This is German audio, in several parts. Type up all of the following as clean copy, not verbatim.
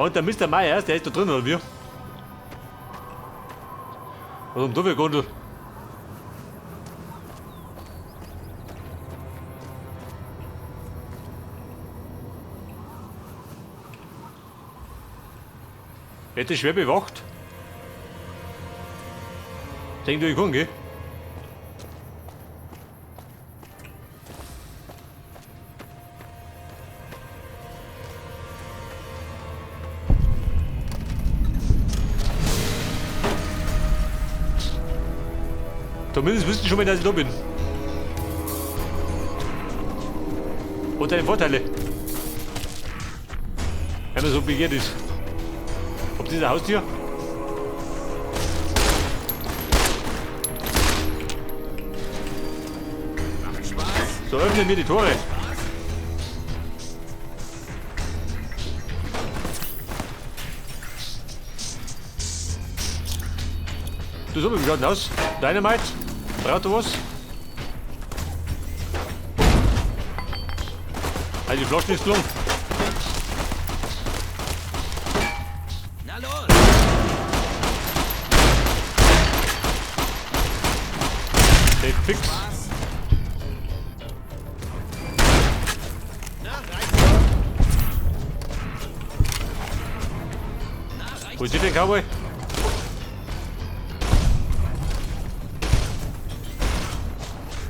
Und der Mr. Myers, der ist da drin, oder wie? Oder um doofe Gondel. Wird das schwer bewacht? Denk du, ich kann, gell? Zumindest wüssten schon mal, dass ich da bin. Und deine Vorteile. Wenn man so begehrt ist. Ob dieser Haustier? Macht Spaß. So öffnen wir die Tore. Du, so wie schaut denn aus? Dynamite? Braucht du was? Also die Flaschen ist gelungen. Na los. Steht fix. Spaß. Na, reicht. Na, reicht. Wo ist der Cowboy?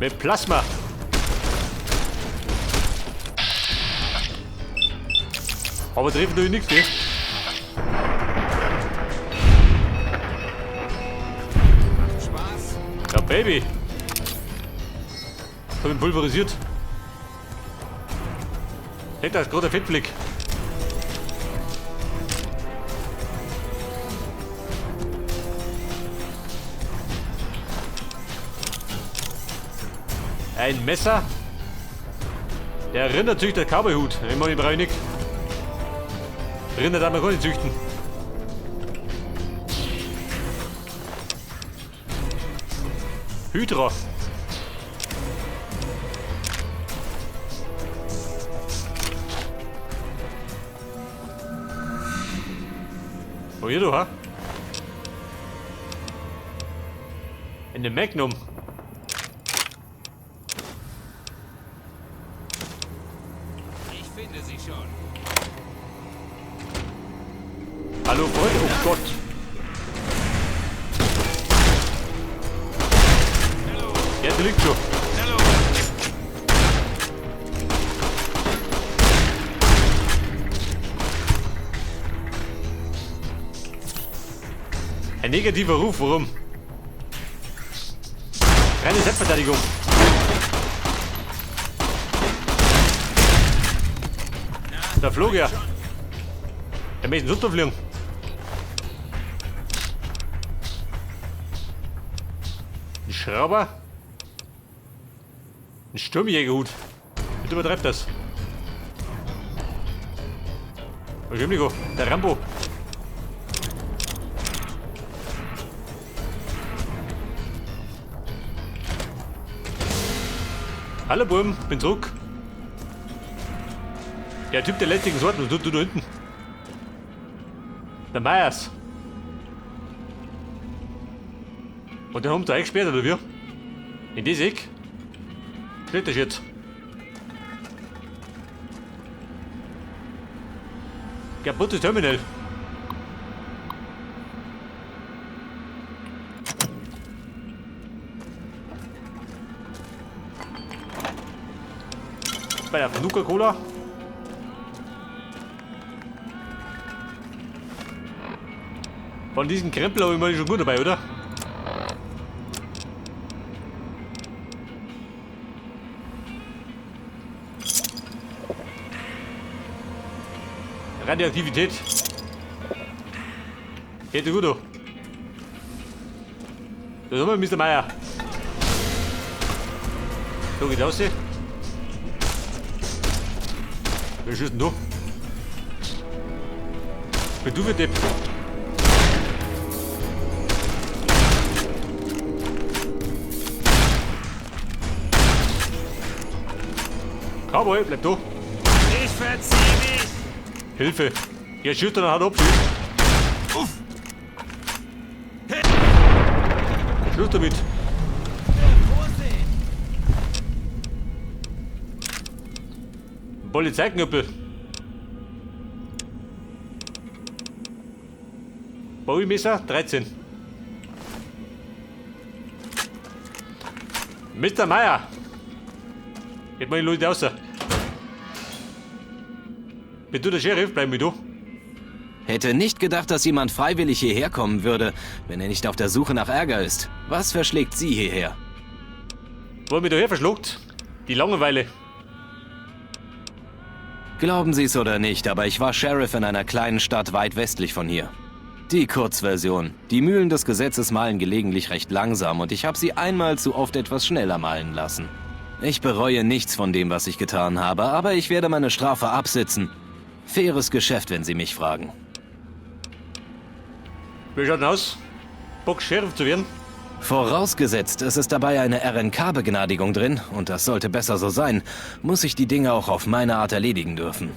Mit Plasma. Aber treffen tue ich nichts, gell? Macht Spaß. Ja, Baby. Hab ihn pulverisiert. Denk, da ist gerade ein Fettfleck. Ein Messer. Der erinnert sich der Cowboyhut. Ich meine, ich brauche nicht. Rinder darf man gar nicht züchten. Hydra. Oh, hier du, ha? In dem Magnum. Ich finde sie schon. Hallo Freunde, oh Gott. Hallo. Ja, der liegt schon. Hallo. Ein negativer Ruf, warum? Reine Selbstverteidigung. Da flog er. Er möchte ins Unterfliegen. Ein Schrauber. Ein Sturmjägerhut. Bitte übertreibt das. Oh, Jimligo, der Rambo. Hallo Burm, bin zurück. Der Typ der lästigen Sorten, du da hinten. Der Myers. Und den haben sie eingesperrt, oder wie? In das Eck? Steht das jetzt? Kaputtes Terminal. Bei der Nuka-Cola. Von diesen Krempel habe ich mal schon gut dabei, oder? Radioaktivität. Geht dir gut, du. Da sind wir, Mr. Meyer. So geht's aus. Wer schießt denn du? Bin du für Depp? Cowboy, bleib du. Ich verzieh mich. Hilfe. Ja, schießt er noch hart ab. Schluss damit. Polizeiknüppel. Bowie-Messer 13. Mr. Meier. Geht mal die Leute raus. Bist du der Sheriff? Bleib mit du. Hätte nicht gedacht, dass jemand freiwillig hierher kommen würde, wenn er nicht auf der Suche nach Ärger ist. Was verschlägt Sie hierher? Wo er mich daher verschluckt? Die Langeweile. Glauben Sie es oder nicht, aber ich war Sheriff in einer kleinen Stadt weit westlich von hier. Die Kurzversion. Die Mühlen des Gesetzes mahlen gelegentlich recht langsam und ich habe sie einmal zu oft etwas schneller mahlen lassen. Ich bereue nichts von dem, was ich getan habe, aber ich werde meine Strafe absitzen. Faires Geschäft, wenn Sie mich fragen. Wie schaut denn aus? Bock, Sheriff zu werden? Vorausgesetzt, es ist dabei eine RNK-Begnadigung drin, und das sollte besser so sein, muss ich die Dinge auch auf meine Art erledigen dürfen.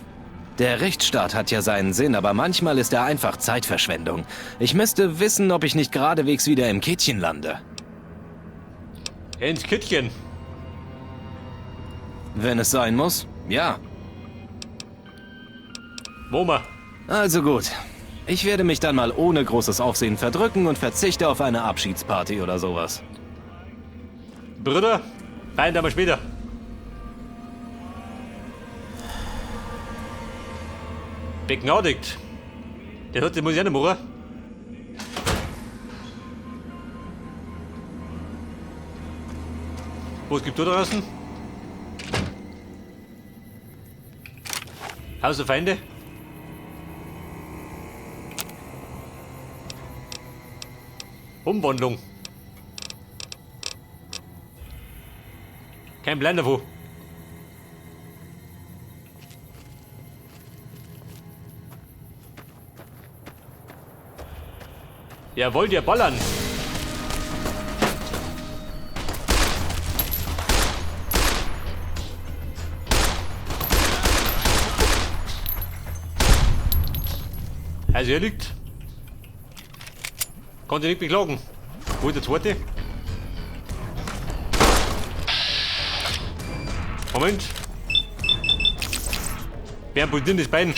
Der Rechtsstaat hat ja seinen Sinn, aber manchmal ist er einfach Zeitverschwendung. Ich müsste wissen, ob ich nicht geradewegs wieder im Kittchen lande. Ins Kittchen. Wenn es sein muss, ja. Wo mal? Also gut. Ich werde mich dann mal ohne großes Aufsehen verdrücken und verzichte auf eine Abschiedsparty oder sowas. Bruder, feiern wir später. Begnadigt. Der hört sich, muss ich auch nicht machen. Was gibt da draußen? Haus der Feinde? Umwandlung. Kein Plan davon. Ja, wollt ihr ballern? Also hier liegt. Konnte nicht beklagen. Wo ist der zweite? Moment. Wer amputiert das Bein?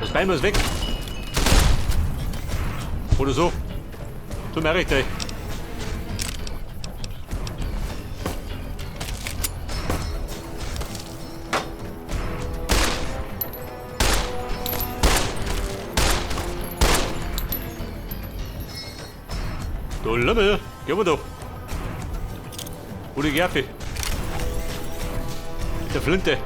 Das Bein muss weg. Oder so. Tut mir recht, ey. Du Lümmel, geh mal da. Wo die Gerfe? Mit der Flinte.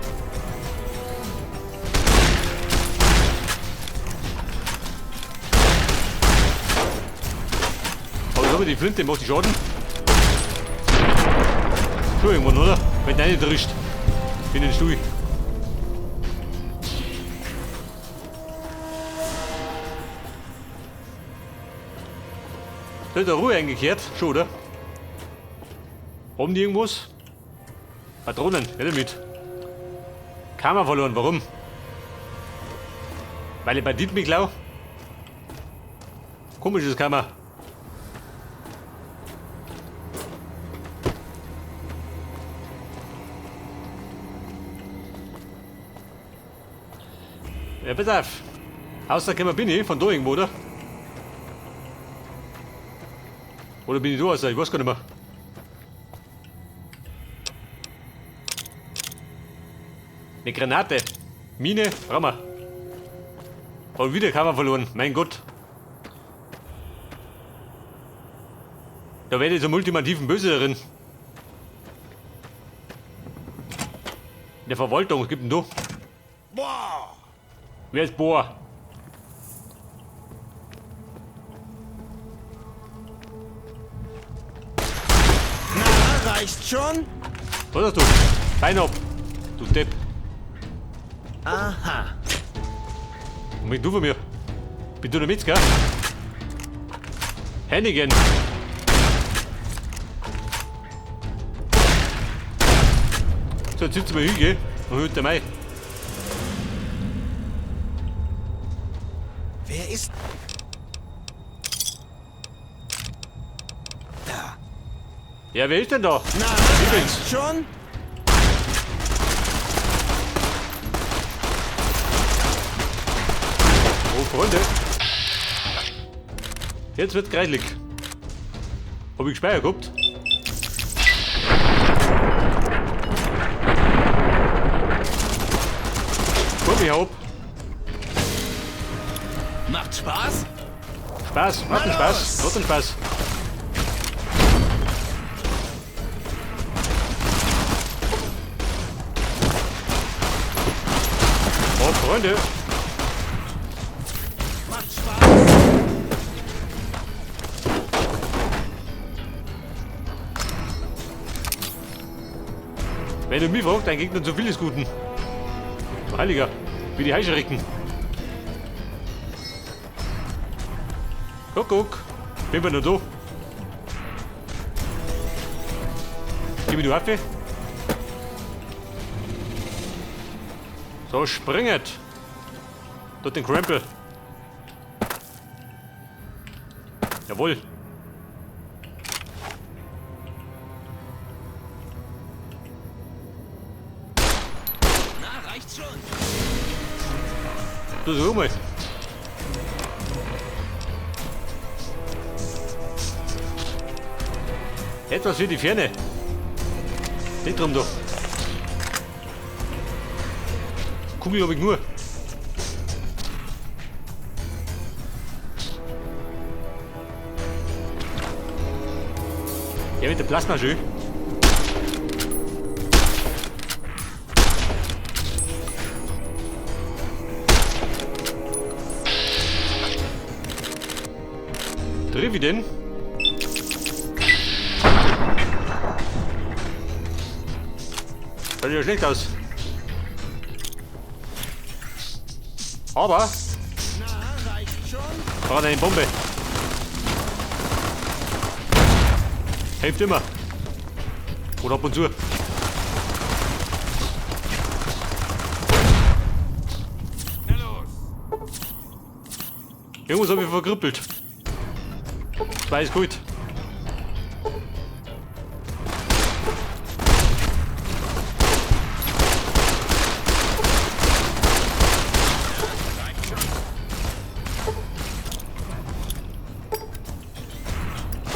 Aber die Flinte macht die Schaden. Schon irgendwann, oder? Wenn der nicht erwischt. Bin in den Stuhl. Da ist der Ruhe eingekehrt. Schon, oder? Haben die irgendwas? Patronen, nicht damit. Kammer verloren, warum? Weil ich bei Dietmar klau? Komisches Kammer. Ja, pass auf. Außer bin ich, von da irgendwo, oder? Oder bin ich da raus? Ich weiß gar nicht mehr. Eine Granate. Mine, Rammer. Und wieder Kammer verloren, mein Gott. Da werde ich zum ultimativen Böse darin. In der Verwaltung, was gibt denn da? Boah! Wer ist Bohr? Na, reicht schon? Was hast du? Bein ab, du Depp. Aha. Und mit du von mir? Bist du der Metzger? Hennigan. So, jetzt sitzt du mal hin, gell? Und heute Mai. Wer ist... Da. Ja, wer ist denn da? Na, Übrigens. reicht schon? Oh, Freunde. Jetzt wird kreidelig. Hab ich Speicher gehabt? Komm, ich hab. Macht Spaß? Spaß, macht einen Spaß. Macht einen Spaß. Oh, Freunde. Macht Spaß? Wenn du mich fragst, dein Gegner zu viel ist Guten. Heiliger, wie die Heischericken. Guck. Bin wir nur da. Gib mir die Waffe. So, springet. Dort den Krempel. Jawohl. Na, reicht schon. Du so mal. Etwas für die Ferne. Nicht drum doch. Kugel hab ich nur. Ja, mit der Plasma schön. Triff ich den? Schaut ja schlecht aus. Aber Na, reicht schon? braucht eine Bombe. Hilft immer. Oder ab und zu. Na los. Irgendwas habe ich verkrüppelt. Zwei ist gut.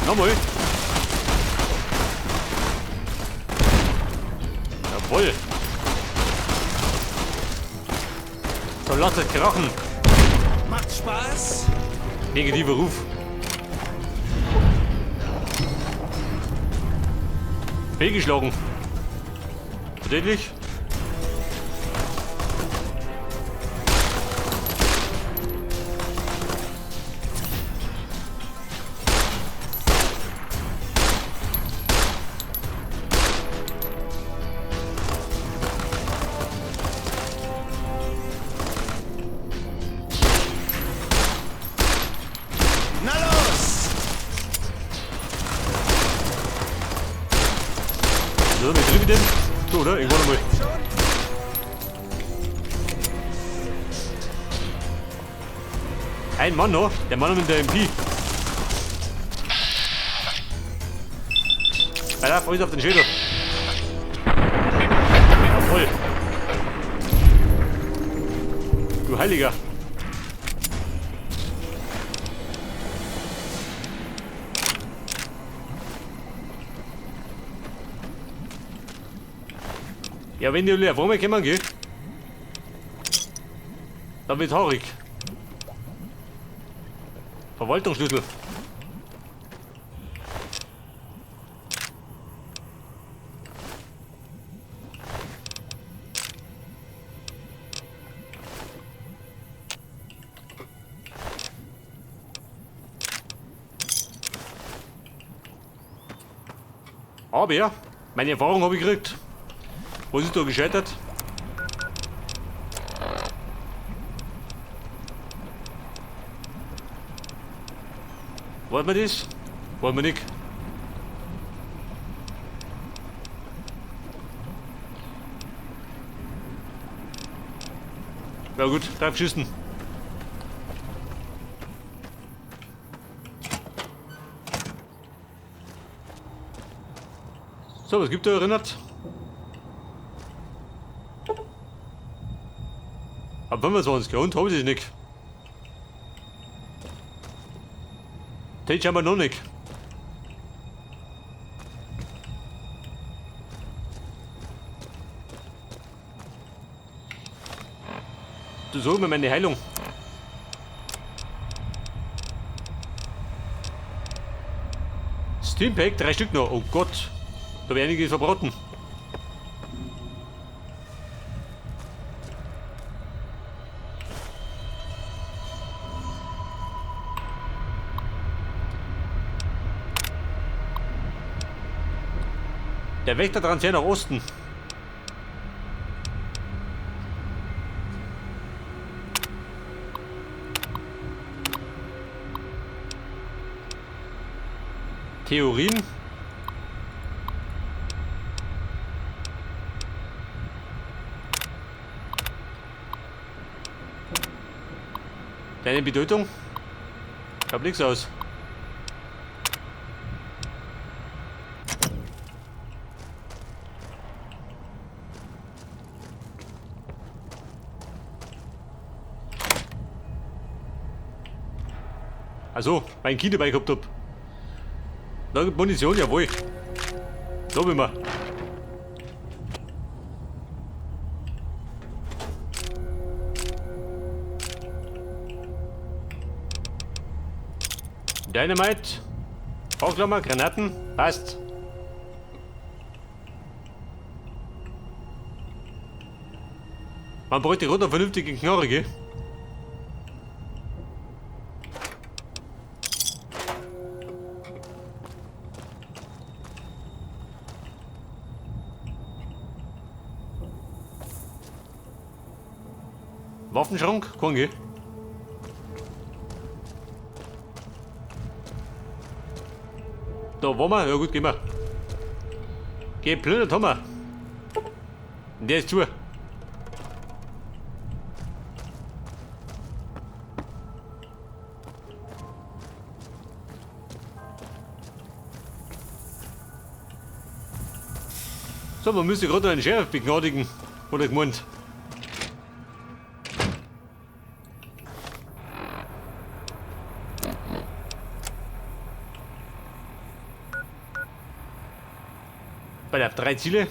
Nochmal. Jawohl. So, lasst es krachen. Macht Spaß? Negativer Ruf. Fehlgeschlagen. Tatsächlich. Na los. So, wie triff ich den? So, oder? Irgendwann einmal. Schon? Ein Mann noch. Der Mann mit der MP. Weiter, alles auf den Schädel. Jawohl. Du Heiliger. Ja, wenn die leer vor mir kommen, gell? Dann wird's haarig. Verwaltungsschlüssel. Aber meine Erfahrung habe ich gekriegt. Was ist da gescheitert? Wollen wir das? Wollen wir nicht? Ja gut, drauf schießen. So, was gibt da erinnert? Ab 25 und habe ich nicht. Das haben wir noch nicht. Du sag mir meine Heilung. Steampack, 3 Stück noch. Oh Gott. Da wäre einiges verbraten. Der Wächtertransfer nach Osten. Theorien. Deine Bedeutung? Ich hab nichts aus. Also, mein Kind dabei gehabt hab. Da gibt Munition, jawohl. So wie wir. Dynamite, Bauklammer, Granaten, passt. Man bräuchte runter vernünftige Knorrige. Waffenschrank, Konge. Da waren wir, ja gut, gehen wir. Geplündert haben wir. Der ist zu. So, man müsste gerade einen Sheriff begnadigen, oder gemeint. Bei der 3 Ziele.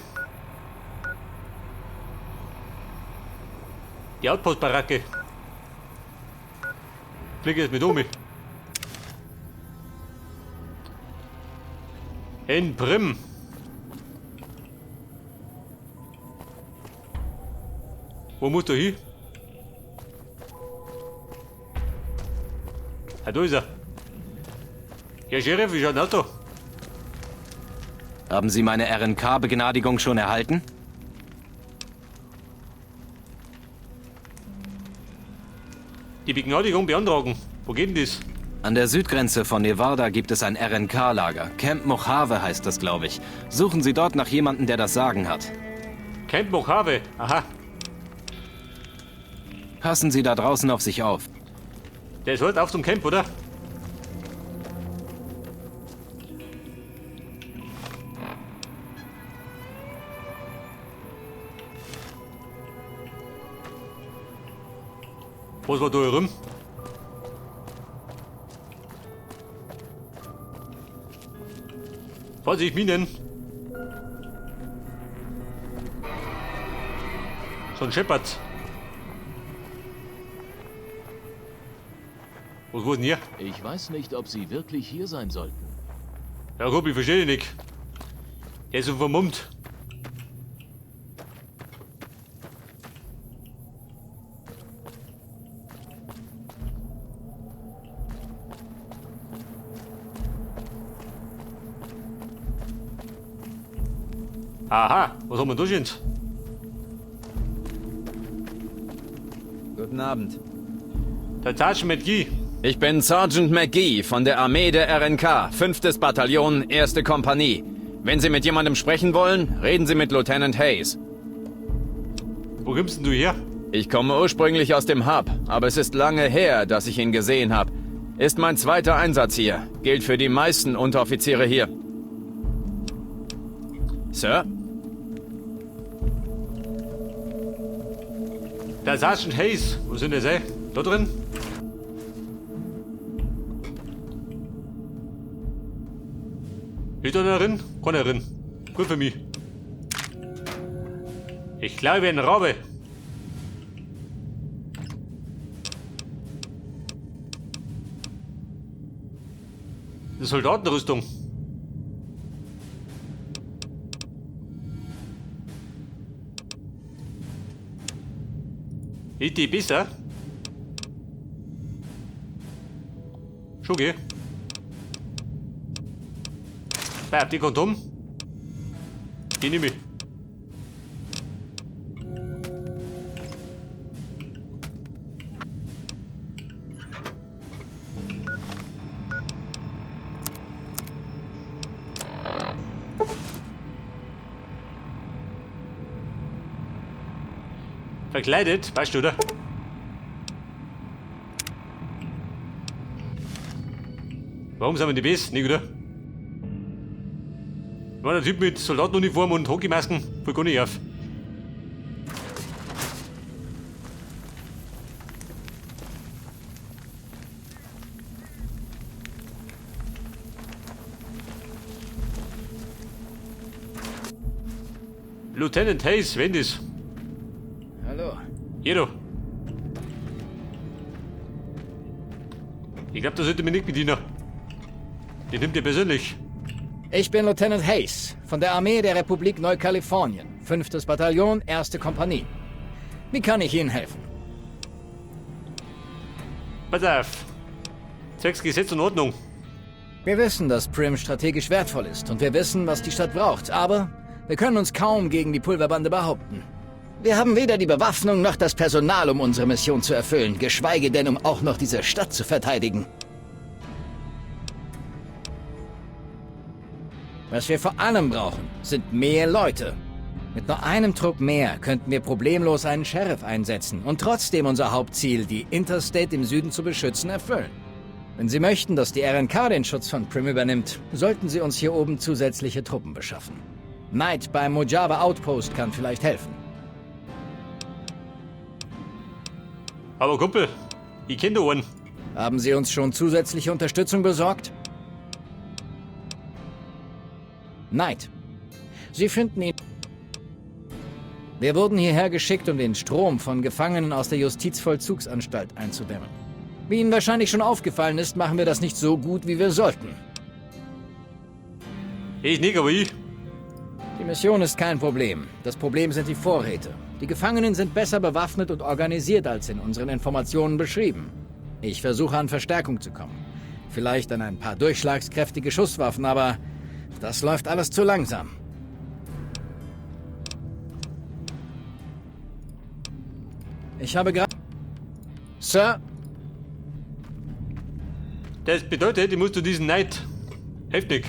Die Outpost-Baracke. Fliege jetzt mit Omi. In Prim. Wo musst du hin? Ah, da ist er. Ja, Sheriff, wie schaut ein Auto? Haben Sie meine RNK-Begnadigung schon erhalten? Die Begnadigung beantragen. Wo geht denn das? An der Südgrenze von Nevada gibt es ein RNK-Lager. Camp Mojave heißt das, glaube ich. Suchen Sie dort nach jemandem, der das Sagen hat. Camp Mojave, aha. Passen Sie da draußen auf sich auf. Der ist heute auf zum Camp, oder? Was war da herum? Vorsicht, Minen! So ein Shepard. Was war denn hier? Ich weiß nicht, ob Sie wirklich hier sein sollten. Ja, Rob, ich verstehe dich nicht. Der ist so vermummt. Aha, was haben wir da schon? Guten Abend. Der Sergeant McGee. Ich bin Sergeant McGee von der Armee der RNK, 5. Bataillon, 1. Kompanie. Wenn Sie mit jemandem sprechen wollen, reden Sie mit Lieutenant Hayes. Wo kommst denn du her? Ich komme ursprünglich aus dem Hub, aber es ist lange her, dass ich ihn gesehen habe. Ist mein zweiter Einsatz hier. Gilt für die meisten Unteroffiziere hier. Sir? Der Sergeant Hayes. Wo sind das, ey? Da drin? Ist da noch drin? Keiner drin. Gut für mich. Ich glaube, ein Rabe. Eine Soldatenrüstung. Ist die besser? Schon geh. Bleib, die kommt um. Die nehme ich. Verkleidet, weißt du, oder? Warum sind wir die Besten, nicht, oder? War der Typ mit Soldatenuniform und Hockeymasken, fällt gar nicht auf. Lieutenant Hayes, wenn das? Hallo. Hier du. Ich glaube, da sollte mich nicht bedienen. Den nimmt ihr persönlich. Ich bin Lieutenant Hayes von der Armee der Republik Neukalifornien, 5. Bataillon, 1. Kompanie. Wie kann ich Ihnen helfen? Pass auf. Zwecks Gesetz und Ordnung. Wir wissen, dass Prim strategisch wertvoll ist und wir wissen, was die Stadt braucht, aber wir können uns kaum gegen die Pulverbande behaupten. Wir haben weder die Bewaffnung noch das Personal, um unsere Mission zu erfüllen, geschweige denn, um auch noch diese Stadt zu verteidigen. Was wir vor allem brauchen, sind mehr Leute. Mit nur einem Trupp mehr könnten wir problemlos einen Sheriff einsetzen und trotzdem unser Hauptziel, die Interstate im Süden zu beschützen, erfüllen. Wenn Sie möchten, dass die RNK den Schutz von Prim übernimmt, sollten Sie uns hier oben zusätzliche Truppen beschaffen. Knight beim Mojave Outpost kann vielleicht helfen. Aber Kumpel, ich kenne da einen. Haben Sie uns schon zusätzliche Unterstützung besorgt? Knight. Sie finden ihn... Wir wurden hierher geschickt, um den Strom von Gefangenen aus der Justizvollzugsanstalt einzudämmen. Wie Ihnen wahrscheinlich schon aufgefallen ist, machen wir das nicht so gut, wie wir sollten. Ich nicht, aber ich. Die Mission ist kein Problem. Das Problem sind die Vorräte. Die Gefangenen sind besser bewaffnet und organisiert als in unseren Informationen beschrieben. Ich versuche an Verstärkung zu kommen. Vielleicht an ein paar durchschlagskräftige Schusswaffen, aber das läuft alles zu langsam. Ich habe gerade... Sir? Das bedeutet, ich muss zu diesen Knight. Heftig.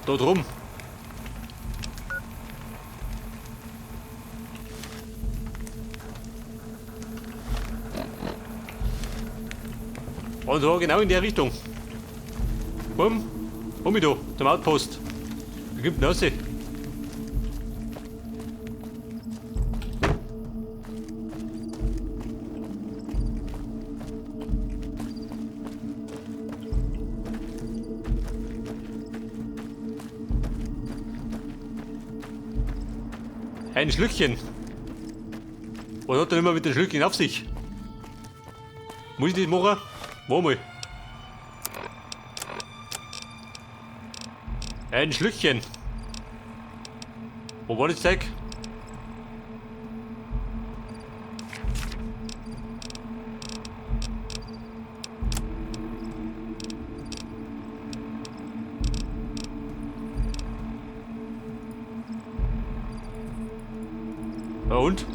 Dort rum. Und so genau in der Richtung. Bumm. Bumm, da, zum Outpost. Da gibt eine Aussicht. Ein Schlückchen. Was hat er immer mit den Schlückchen auf sich? Muss ich das machen? Mach mal. Ein Schlückchen. Wo war das Zeug? Ja und?